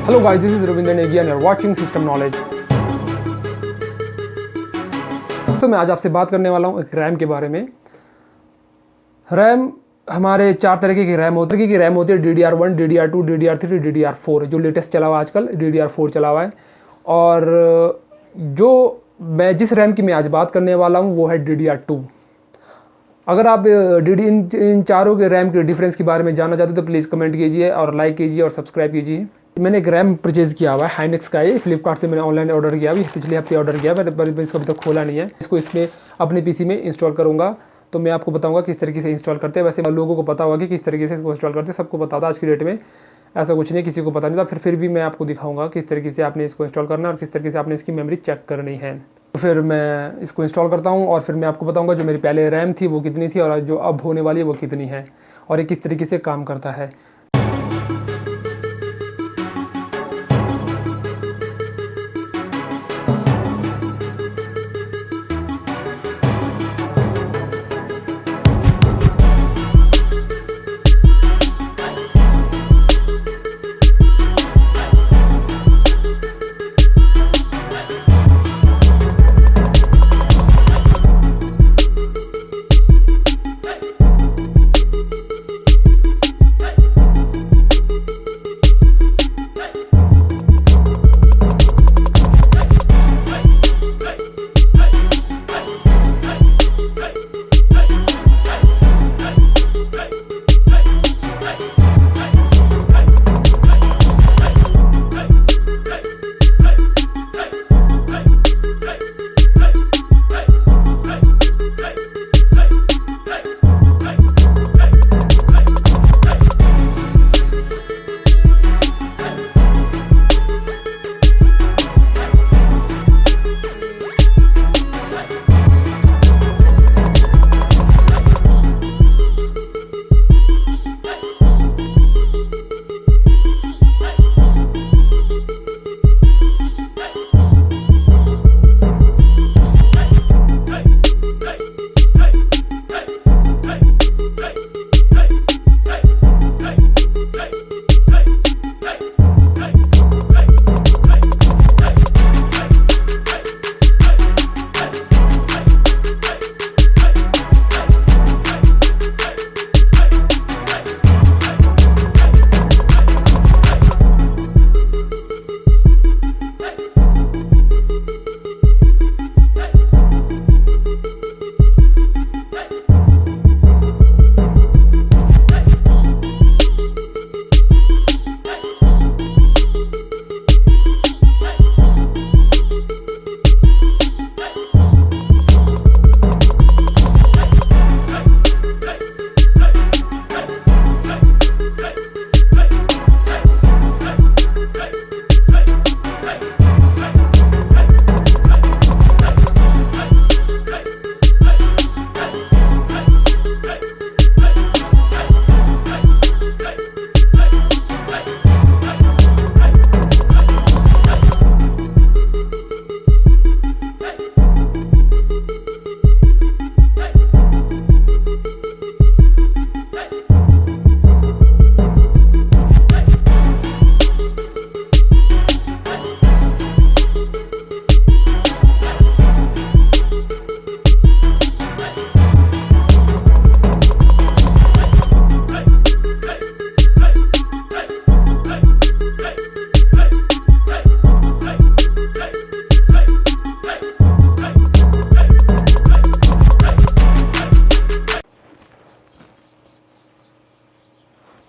Hello guys, this is Ravinder Negi and you're watching System Knowledge। तो मैं आज आपसे बात करने वाला हूँ एक रैम के बारे में। रैम हमारे 4 तरीके की रैम होती है DDR1, DDR2, DDR3, DDR4 जो लेटेस्ट चला हुआ आजकल DDR4 चला हुआ है। और जो मैं जिस रैम की मैं आज बात करने वाला हूँ वो है DDR2। अगर आप इन चारों के रैम के डिफरेंस के बारे में जानना चाहते हो तो प्लीज़ कमेंट कीजिए और लाइक कीजिए और सब्सक्राइब कीजिए। मैंने एक रैम परचेज़ किया हुआ है हाइनेक्स का, ये फ्लिपकार्ट से मैंने ऑनलाइन ऑर्डर किया, अभी पिछले हफ्ते ऑर्डर किया, मैंने इसको अभी तक खोला नहीं है। इसको इसमें अपने पीसी में इंस्टॉल करूँगा तो मैं आपको बताऊँगा किस तरीके से इंस्टॉल करते हैं। वैसे लोगों को पता होगा कि किस तरीके से इसको इंस्टॉल करते हैं, सबको पता था। आज की डेट में ऐसा कुछ नहीं, किसी को पता नहीं था। फिर भी मैं आपको दिखाऊँगा किस तरीके से आपने इसको इंस्टॉल करना है और किस तरीके से आपने इसकी मेमोरी चेक करनी है। तो फिर मैं इसको इंस्टॉल करता हूँ और फिर मैं आपको बताऊँगा जो मेरी पहले रैम थी वो कितनी थी और जो अब होने वाली है वो कितनी है और ये किस तरीके से काम करता है।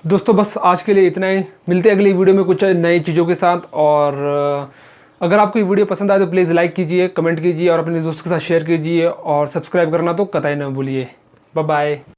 दोस्तों बस आज के लिए इतना ही, मिलते हैं अगली वीडियो में कुछ नई चीज़ों के साथ। और अगर आपको ये वीडियो पसंद आए तो प्लीज़ लाइक कीजिए, कमेंट कीजिए और अपने दोस्तों के साथ शेयर कीजिए और सब्सक्राइब करना तो कतई ना भूलिए। Bye bye.